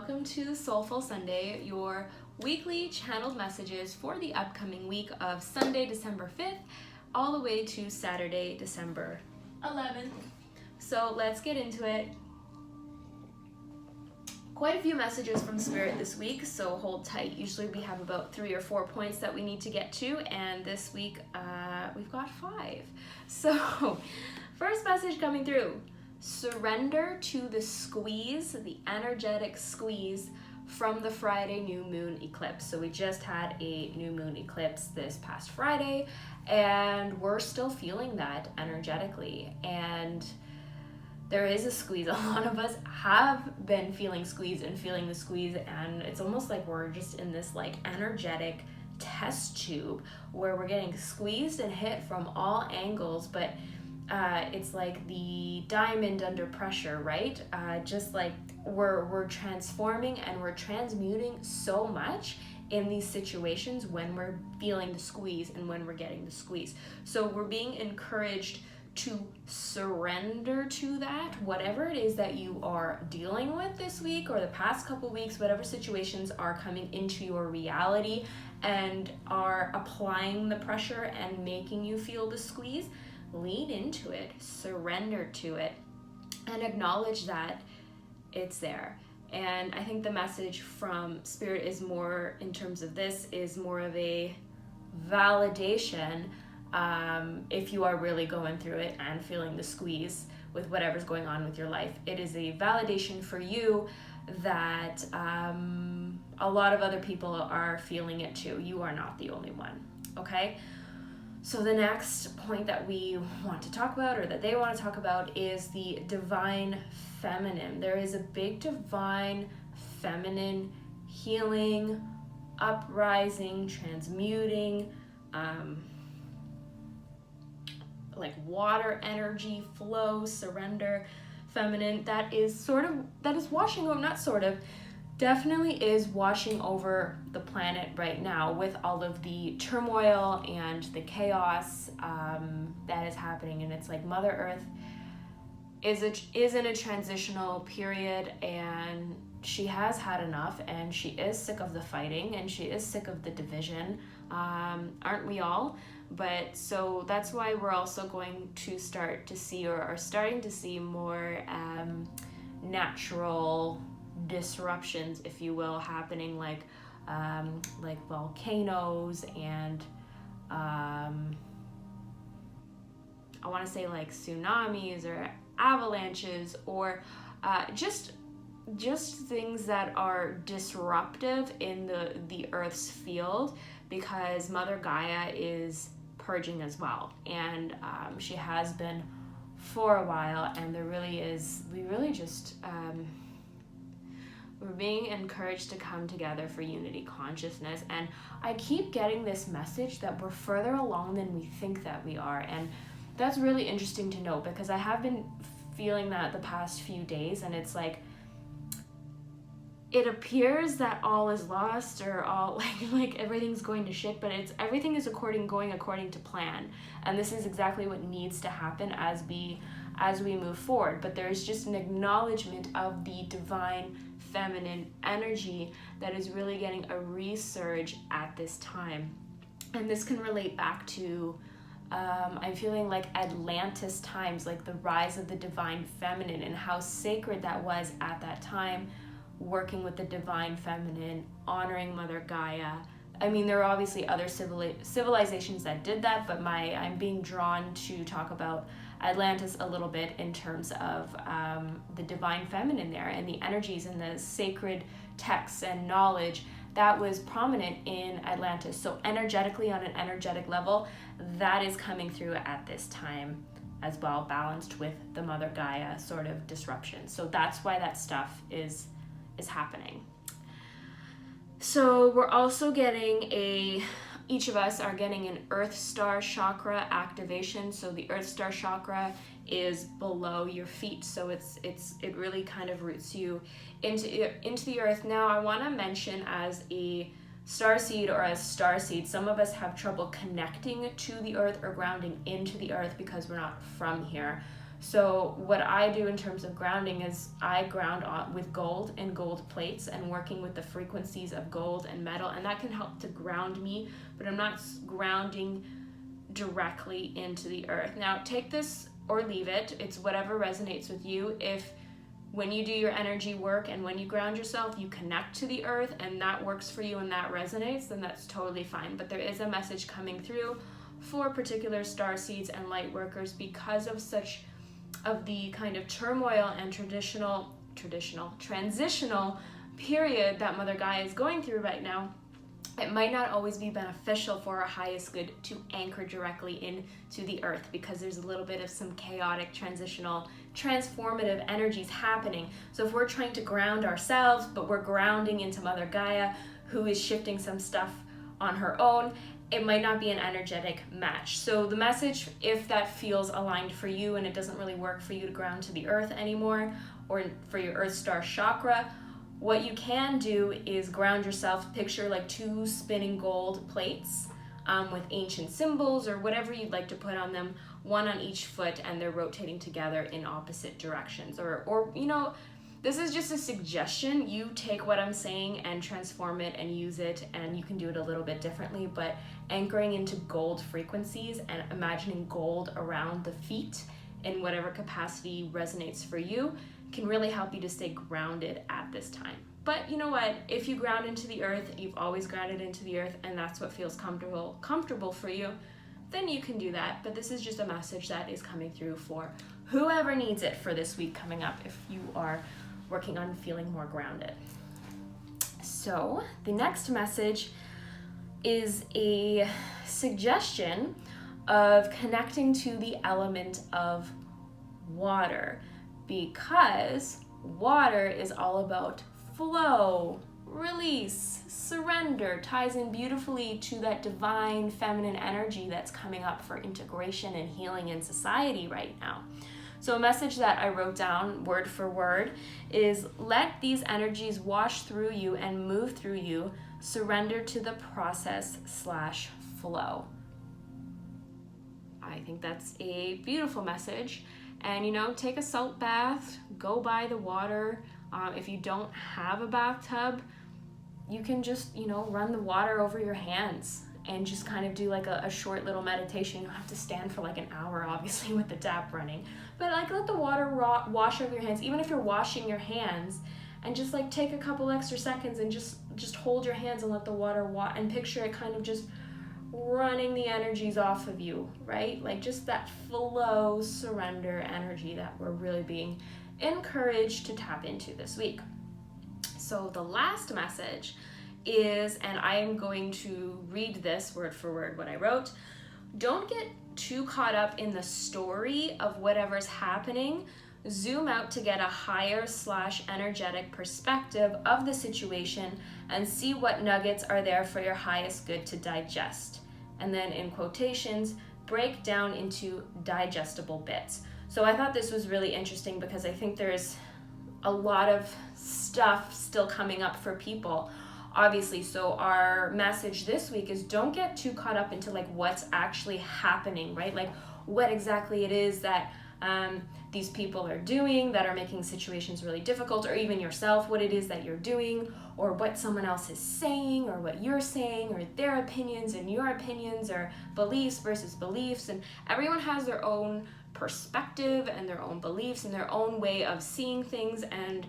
welcome to Soulful Sunday, your weekly channeled messages for the upcoming week of Sunday, December 5th, all the way to Saturday, December 11th. So let's get into it. Quite a few messages from Spirit this week, so hold tight. Usually we have about 3 or 4 points that we need to get to, and this week we've got 5. So first message coming through: surrender to the squeeze, the energetic squeeze from the Friday new moon eclipse. So we just had a new moon eclipse this past Friday, and we're still feeling that energetically. And there is a squeeze. A lot of us have been feeling squeeze and feeling the squeeze, and it's almost like we're just in this like energetic test tube where we're getting squeezed and hit from all angles, but it's like the diamond under pressure, right? Just like we're transforming and we're transmuting so much in these situations when we're feeling the squeeze and when we're getting the squeeze. So we're being encouraged to surrender to that, whatever it is that you are dealing with this week or the past couple weeks, whatever situations are coming into your reality and are applying the pressure and making you feel the squeeze. Lean into it, surrender to it, and acknowledge that it's there. And I think the message from Spirit is more, in terms of this, is more of a validation if you are really going through it and feeling the squeeze with whatever's going on with your life. It is a validation for you that a lot of other people are feeling it too. You are not the only one, okay? So the next point that we want to talk about, or that they want to talk about, is the divine feminine. There is a big divine feminine healing, uprising, transmuting, like water energy flow, surrender, feminine, that is washing over, not sort of, definitely is washing over the planet right now with all of the turmoil and the chaos that is happening. And it's like Mother Earth is in a transitional period, and she has had enough, and she is sick of the fighting, and she is sick of the division. Aren't we all? But so that's why we're also going to start to see, or are starting to see, more natural disruptions, if you will, happening, like volcanoes and I want to say like tsunamis or avalanches, or just things that are disruptive in the Earth's field, because Mother Gaia is purging as well, and she has been for a while, and we're being encouraged to come together for unity consciousness. And I keep getting this message that we're further along than we think that we are, and that's really interesting to note, because I have been feeling that the past few days, and it's like it appears that all is lost, or all like everything's going to shit, but everything is going according to plan, and this is exactly what needs to happen as we move forward. But there's just an acknowledgement of the divine feminine energy that is really getting a resurge at this time. And this can relate back to I'm feeling like Atlantis times, like the rise of the divine feminine, and how sacred that was at that time, working with the divine feminine, honoring Mother Gaia. I mean, there are obviously other civilizations that did that, but I'm being drawn to talk about Atlantis a little bit in terms of the divine feminine there, and the energies and the sacred texts and knowledge that was prominent in Atlantis. So energetically, on an energetic level, that is coming through at this time as well, balanced with the Mother Gaia sort of disruption. So that's why that stuff is happening. So we're also getting each of us are getting an Earth Star Chakra activation. So the Earth Star Chakra is below your feet, so it really kind of roots you into the earth. Now I want to mention, as a starseed or as starseed, some of us have trouble connecting to the earth or grounding into the earth because we're not from here. So what I do in terms of grounding is I ground with gold and gold plates and working with the frequencies of gold and metal, and that can help to ground me, but I'm not grounding directly into the earth. Now take this or leave it. It's whatever resonates with you. If when you do your energy work and when you ground yourself, you connect to the earth and that works for you and that resonates, then that's totally fine. But there is a message coming through for particular star seeds and light workers because of the kind of turmoil and transitional period that Mother Gaia is going through right now. It might not always be beneficial for our highest good to anchor directly into the earth because there's a little bit of some chaotic, transitional, transformative energies happening. So if we're trying to ground ourselves, but we're grounding into Mother Gaia, who is shifting some stuff on her own, it might not be an energetic match. So the message, if that feels aligned for you and it doesn't really work for you to ground to the earth anymore, or for your Earth Star Chakra, what you can do is ground yourself. Picture like 2 spinning gold plates with ancient symbols or whatever you'd like to put on them, one on each foot, and they're rotating together in opposite directions. Or you know, this is just a suggestion. You take what I'm saying and transform it and use it, and you can do it a little bit differently, but anchoring into gold frequencies and imagining gold around the feet in whatever capacity resonates for you can really help you to stay grounded at this time. But you know what? If you ground into the earth, you've always grounded into the earth, and that's what feels comfortable for you, then you can do that. But this is just a message that is coming through for whoever needs it for this week coming up if you are working on feeling more grounded. So the next message is a suggestion of connecting to the element of water, because water is all about flow, release, surrender, ties in beautifully to that divine feminine energy that's coming up for integration and healing in society right now. So a message that I wrote down word for word is, let these energies wash through you and move through you. Surrender to the process/flow. I think that's a beautiful message. And, you know, take a salt bath, go by the water. If you don't have a bathtub, you can just, you know, run the water over your hands and just kind of do like a short little meditation. You don't have to stand for like an hour, obviously, with the tap running. But like let the water wash over your hands, even if you're washing your hands, and just like take a couple extra seconds and just hold your hands and let the water and picture it kind of just running the energies off of you, right? Like just that flow, surrender energy that we're really being encouraged to tap into this week. So the last message is, and I am going to read this word for word what I wrote, don't get too caught up in the story of whatever's happening. Zoom out to get a higher/energetic perspective of the situation and see what nuggets are there for your highest good to digest. And then in quotations, break down into digestible bits. So I thought this was really interesting because I think there's a lot of stuff still coming up for people, obviously. So our message this week is don't get too caught up into like what's actually happening, right? Like what exactly it is that these people are doing that are making situations really difficult, or even yourself, what it is that you're doing, or what someone else is saying, or what you're saying, or their opinions and your opinions, or beliefs versus beliefs. And everyone has their own perspective and their own beliefs and their own way of seeing things and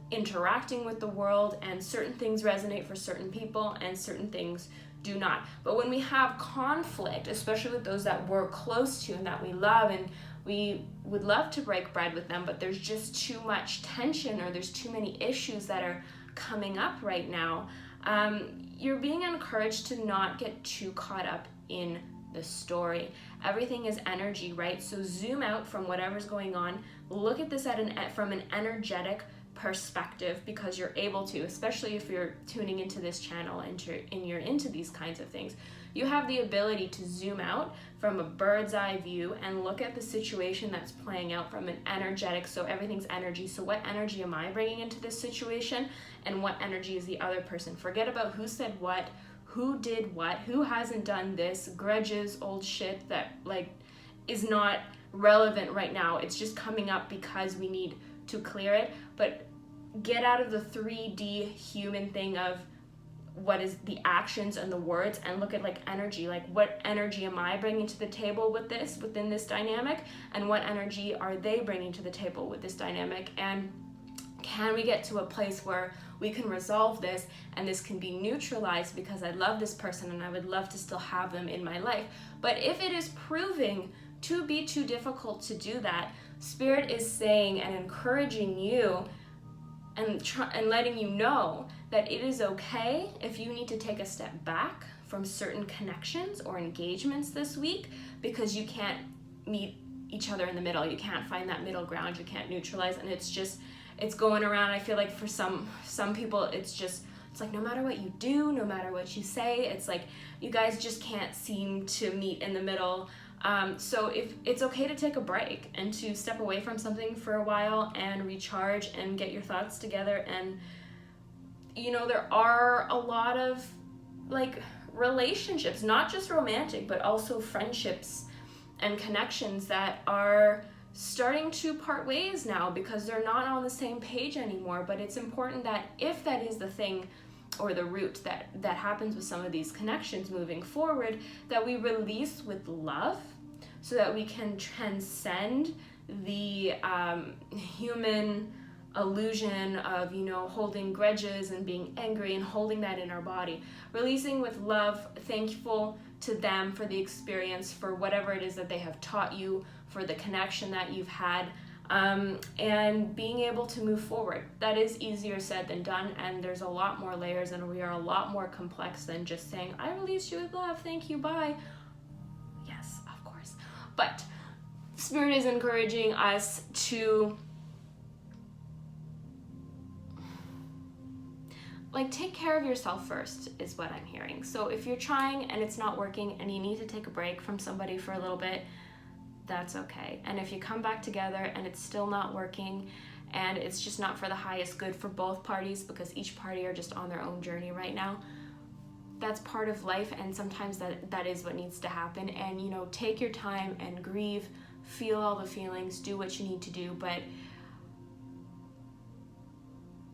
interacting with the world, and certain things resonate for certain people and certain things do not. But when we have conflict, especially with those that we're close to and that we love, and we would love to break bread with them, but there's just too much tension, or there's too many issues that are coming up right now, you're being encouraged to not get too caught up in the story. Everything is energy, right? So zoom out from whatever's going on, look at this from an energetic perspective, because you're able to, especially if you're tuning into this channel and you're into these kinds of things. You have the ability to zoom out from a bird's eye view and look at the situation that's playing out from an energetic, so everything's energy. So what energy am I bringing into this situation, and what energy is the other person? Forget about who said what, who did what, who hasn't done this, grudges, old shit that like is not relevant right now. It's just coming up because we need to clear it. But get out of the 3D human thing of what is the actions and the words, and look at like energy. Like, what energy am I bringing to the table with this, within this dynamic, and what energy are they bringing to the table with this dynamic? And can we get to a place where we can resolve this and this can be neutralized, because I love this person and I would love to still have them in my life. But if it is proving to be too difficult to do that, Spirit is saying and encouraging you and letting you know that it is okay if you need to take a step back from certain connections or engagements this week, because you can't meet each other in the middle. You can't find that middle ground. You can't neutralize, and it's going around. I feel like for some people, it's like no matter what you do, no matter what you say, it's like you guys just can't seem to meet in the middle. So if it's okay to take a break and to step away from something for a while and recharge and get your thoughts together. And there are a lot of like relationships, not just romantic, but also friendships and connections that are starting to part ways now because they're not on the same page anymore. But it's important that if that is the thing or the root that happens with some of these connections moving forward, that we release with love so that we can transcend the human illusion of holding grudges and being angry and holding that in our body. Releasing with love, thankful to them for the experience, for whatever it is that they have taught you, for the connection that you've had, and being able to move forward. That is easier said than done, and there's a lot more layers, and we are a lot more complex than just saying, I release you with love, thank you, bye. Yes, of course. But Spirit is encouraging us to take care of yourself first, is what I'm hearing. So if you're trying and it's not working and you need to take a break from somebody for a little bit, that's okay. And if you come back together and it's still not working and it's just not for the highest good for both parties, because each party are just on their own journey right now, that's part of life, and sometimes that is what needs to happen. And take your time and grieve, feel all the feelings, do what you need to do, but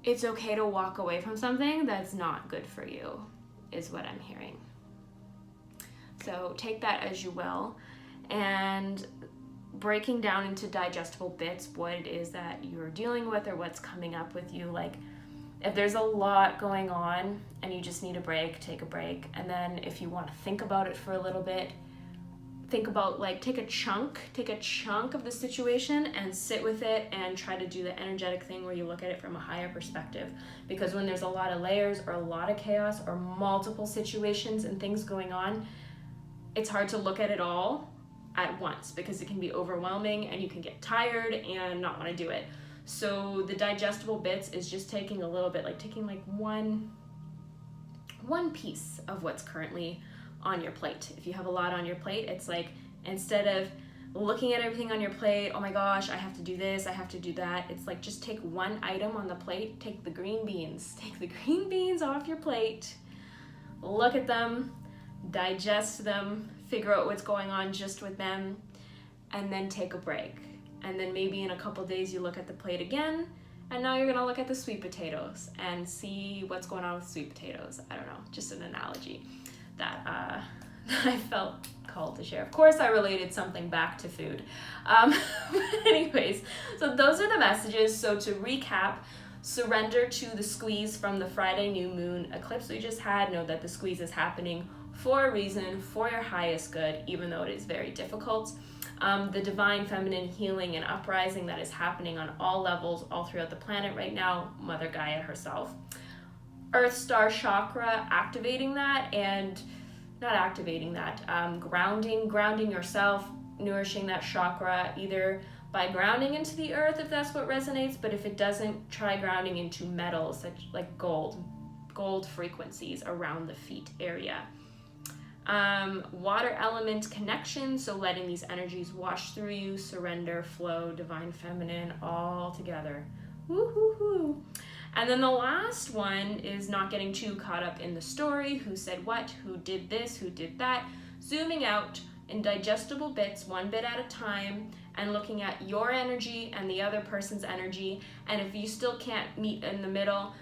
it's okay to walk away from something that's not good for you, is what I'm hearing. So take that as you will, and breaking down into digestible bits what it is that you're dealing with or what's coming up with you. Like, if there's a lot going on and you just need a break, take a break. And then if you want to think about it for a little bit, think about, take a chunk of the situation and sit with it and try to do the energetic thing where you look at it from a higher perspective. Because when there's a lot of layers or a lot of chaos or multiple situations and things going on, it's hard to look at it all at once because it can be overwhelming and you can get tired and not want to do it. So the digestible bits is just taking a little bit, taking one piece of what's currently on your plate. If you have a lot on your plate, it's instead of looking at everything on your plate, oh my gosh, I have to do this, I have to do that, it's just take one item on the plate. Take the green beans off your plate, look at them, digest them, figure out what's going on just with them, and then take a break. And then maybe in a couple days you look at the plate again, and now you're gonna look at the sweet potatoes and see what's going on with sweet potatoes. I don't know, just an analogy that I felt called to share. Of course, I related something back to food. But anyways, so those are the messages. So to recap, surrender to the squeeze from the Friday new moon eclipse we just had. Know that the squeeze is happening for a reason, for your highest good, even though it is very difficult. The divine feminine healing and uprising that is happening on all levels, all throughout the planet right now, Mother Gaia herself. Earth Star Chakra, activating that, and not activating that, grounding yourself, nourishing that chakra, either by grounding into the earth if that's what resonates, but if it doesn't, try grounding into metals such like gold frequencies around the feet area. Water element connection, so letting these energies wash through you, surrender, flow, divine feminine, all together. Woo-hoo-hoo. And then the last one is not getting too caught up in the story, who said what, who did this, who did that, zooming out in digestible bits, one bit at a time, and looking at your energy and the other person's energy. And if you still can't meet in the middle,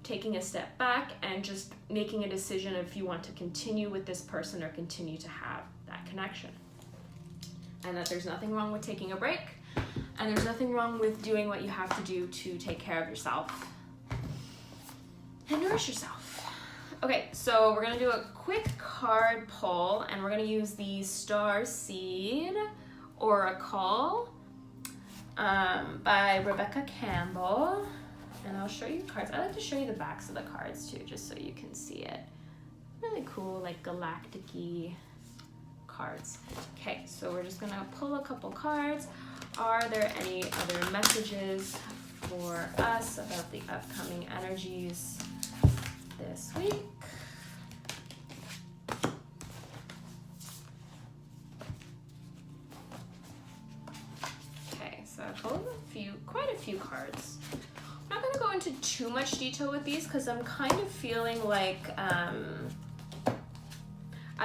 taking a step back and just making a decision if you want to continue with this person or continue to have that connection. And that there's nothing wrong with taking a break, and there's nothing wrong with doing what you have to do to take care of yourself and nourish yourself. Okay, so we're gonna do a quick card pull, and we're gonna use the Star Seed Oracle by Rebecca Campbell. And I'll show you cards. I like to show you the backs of the cards too, just so you can see it. Really cool, like galactic-y cards. Okay, so we're just gonna pull a couple cards. Are there any other messages for us about the upcoming energies this week? Okay, so I pulled quite a few cards. I'm not going to go into too much detail with these because I'm kind of feeling like I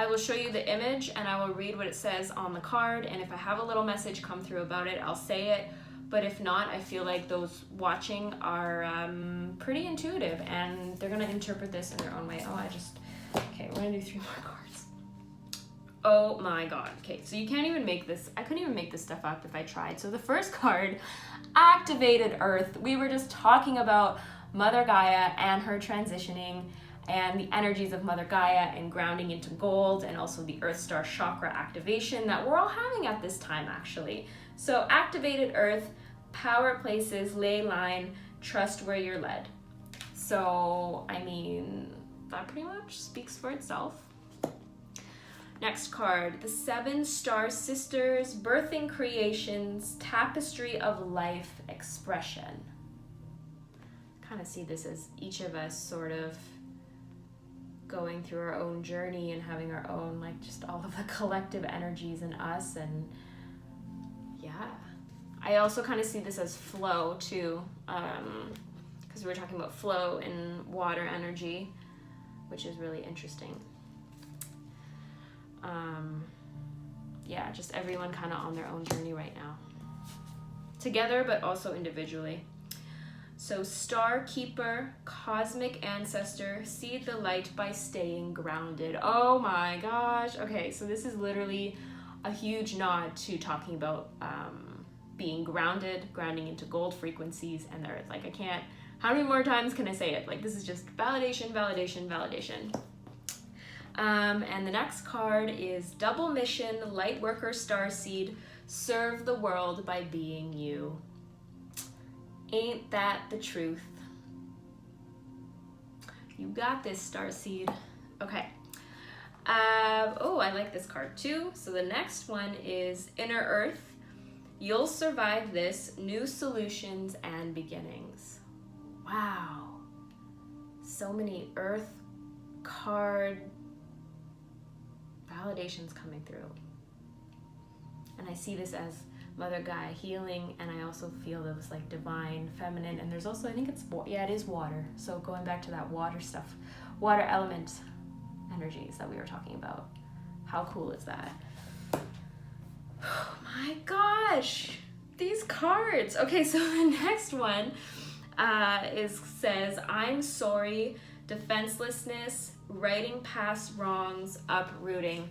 will show you the image and I will read what it says on the card, and if I have a little message come through about it, I'll say it. But if not, I feel like those watching are pretty intuitive and they're going to interpret this in their own way. Okay, we're going to do 3 more cards. Oh my god. Okay, so you can't even make this. I couldn't even make this stuff up if I tried. So the first card, Activated Earth. We were just talking about Mother Gaia and her transitioning and the energies of Mother Gaia and grounding into gold, and also the Earth Star Chakra activation that we're all having at this time, actually. So Activated Earth, power places, ley line, trust where you're led. So, I mean, that pretty much speaks for itself. Next card, the 7 Star Sisters, Birthing Creations, Tapestry of Life Expression. Kind of see this as each of us sort of going through our own journey and having our own, like, just all of the collective energies in us. And yeah, I also kind of see this as flow too, because we were talking about flow in water energy, which is really interesting. Yeah, just everyone kind of on their own journey right now. Together, but also individually. So Star Keeper, Cosmic Ancestor, see the light by staying grounded. Oh my gosh. Okay, so this is literally a huge nod to talking about being grounded, grounding into gold frequencies and the earth. Like, I can't, how many more times can I say it? Like, this is just validation, validation, validation. And the next card is Double Mission, Lightworker Starseed, serve the world by being you. Ain't that the truth? You got this, Starseed. Okay. Oh, I like this card too. So the next one is Inner Earth. You'll survive this, new solutions and beginnings. Wow. So many Earth card validations coming through. And I see this as Mother Gaia healing, and I also feel those like divine feminine, and there's also, I think it's, yeah, it is water. So going back to that water stuff, water element energies that we were talking about. How cool is that? Oh my gosh, these cards. Okay, so the next one says, I'm sorry, defenselessness, righting past wrongs, uprooting.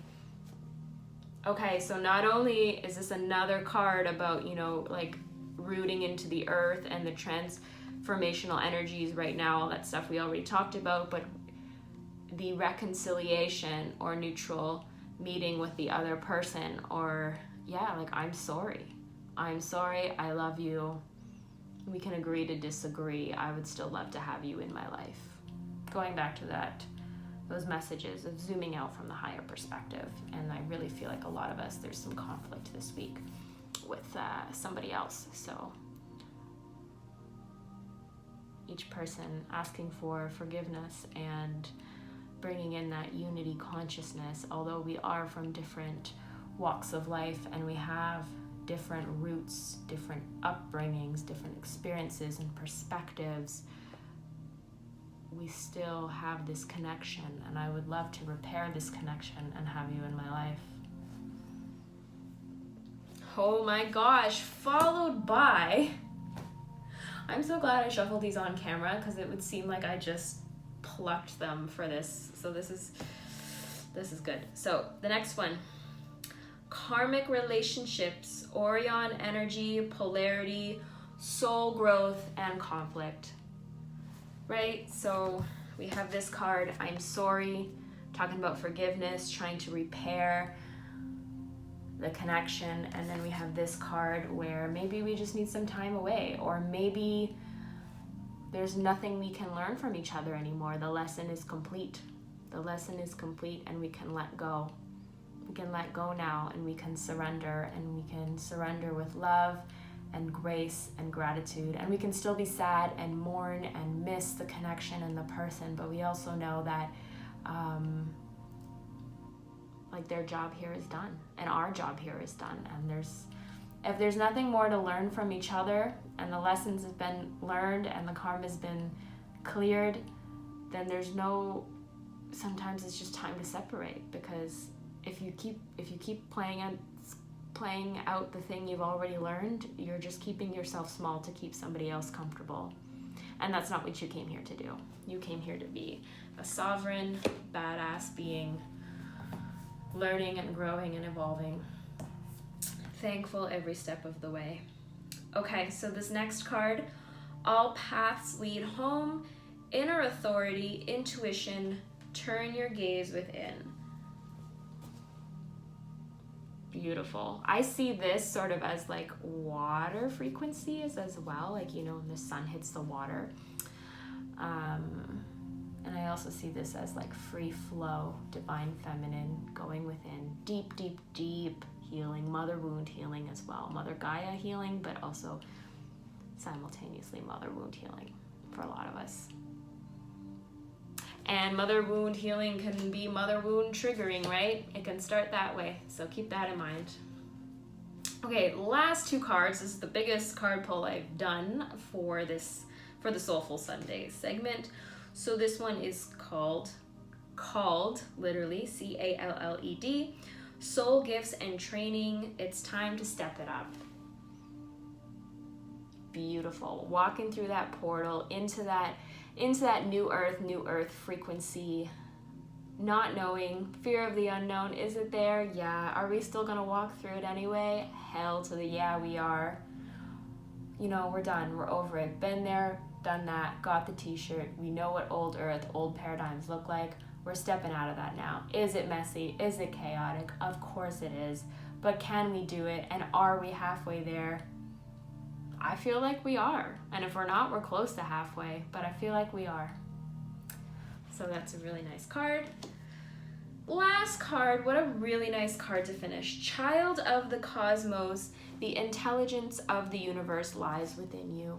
Okay, so not only is this another card about, you know, like rooting into the earth and the transformational energies right now, all that stuff we already talked about, but the reconciliation or neutral meeting with the other person, or yeah, like, I'm sorry, I love you, we can agree to disagree, I would still love to have you in my life. Going back to that, those messages of zooming out from the higher perspective. And I really feel like a lot of us, there's some conflict this week with somebody else. So each person asking for forgiveness and bringing in that unity consciousness, although we are from different walks of life and we have different roots, different upbringings, different experiences and perspectives, we still have this connection, and I would love to repair this connection and have you in my life. Oh my gosh, followed by, I'm so glad I shuffled these on camera because it would seem like I just plucked them for this. So this is good. So the next one, karmic relationships, Orion energy, polarity, soul growth, and conflict. Right? So we have this card, I'm sorry, talking about forgiveness, trying to repair the connection. And then we have this card where maybe we just need some time away, or maybe there's nothing we can learn from each other anymore. The lesson is complete. The lesson is complete, and we can let go. We can let go now, and we can surrender, and we can surrender with love and grace and gratitude. And we can still be sad and mourn and miss the connection and the person, but we also know that like their job here is done and our job here is done. And if there's nothing more to learn from each other, and the lessons have been learned and the karma has been cleared, then sometimes it's just time to separate. Because if you keep playing out the thing you've already learned, you're just keeping yourself small to keep somebody else comfortable. And that's not what you came here to do. You came here to be a sovereign, badass being, learning and growing and evolving. Thankful every step of the way. Okay, so this next card, all paths lead home, inner authority, intuition, turn your gaze within. Beautiful. I see this sort of as like water frequencies as well, like, you know, when the sun hits the water. And I also see this as like free flow, divine feminine, going within, deep, deep, deep healing, mother wound healing as well. Mother Gaia healing, but also simultaneously mother wound healing for a lot of us. And mother wound healing can be mother wound triggering, right? It can start that way, so keep that in mind. Okay, last two cards. This is the biggest card pull I've done for the Soulful Sunday segment. So this one is called literally, CALLED, Soul Gifts and Training. It's time to step it up. Beautiful. Walking through that portal into that new earth frequency, not knowing, fear of the unknown. Is it there? Yeah. Are we still gonna walk through it anyway? Hell to the yeah, we are. You know, we're done. We're over it. Been there, done that, got the t-shirt. We know what old earth, old paradigms look like. We're stepping out of that now. Is it messy? Is it chaotic? Of course it is. But can we do it? And are we halfway there? I feel like we are. And if we're not, we're close to halfway. But I feel like we are. So that's a really nice card. Last card, what a really nice card to finish. Child of the cosmos, the intelligence of the universe lies within you.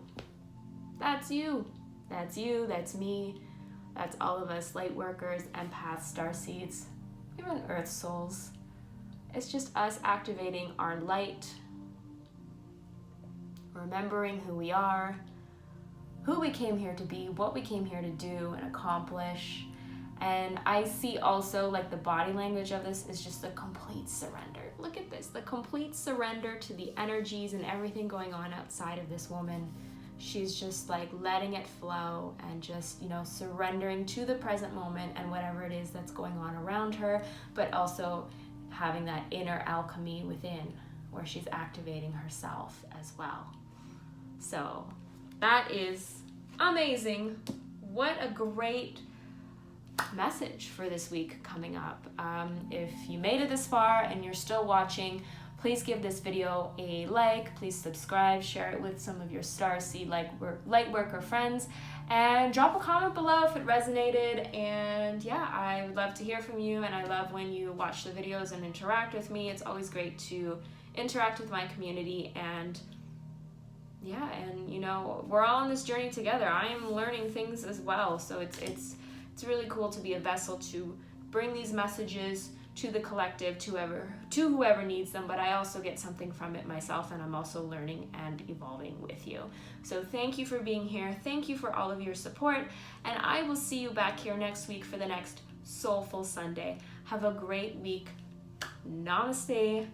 That's you. That's you. That's me. That's all of us, light workers, empaths, starseeds, even earth souls. It's just us activating our light, remembering who we are, who we came here to be, what we came here to do and accomplish. And I see also, like, the body language of this is just a complete surrender. Look at this, the complete surrender to the energies and everything going on outside of this woman. She's just like letting it flow and just, you know, surrendering to the present moment and whatever it is that's going on around her, but also having that inner alchemy within where she's activating herself as well. So that is amazing. What a great message for this week coming up. If you made it this far and you're still watching, please give this video a like, please subscribe, share it with some of your starseed light worker friends, and drop a comment below if it resonated. And yeah, I would love to hear from you, and I love when you watch the videos and interact with me. It's always great to interact with my community, and yeah, and you know, we're all on this journey together. I am learning things as well, so it's really cool to be a vessel to bring these messages to the collective, to whoever needs them, but I also get something from it myself, and I'm also learning and evolving with you. So thank you for being here. Thank you for all of your support, and I will see you back here next week for the next Soulful Sunday. Have a great week. Namaste.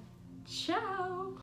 Ciao.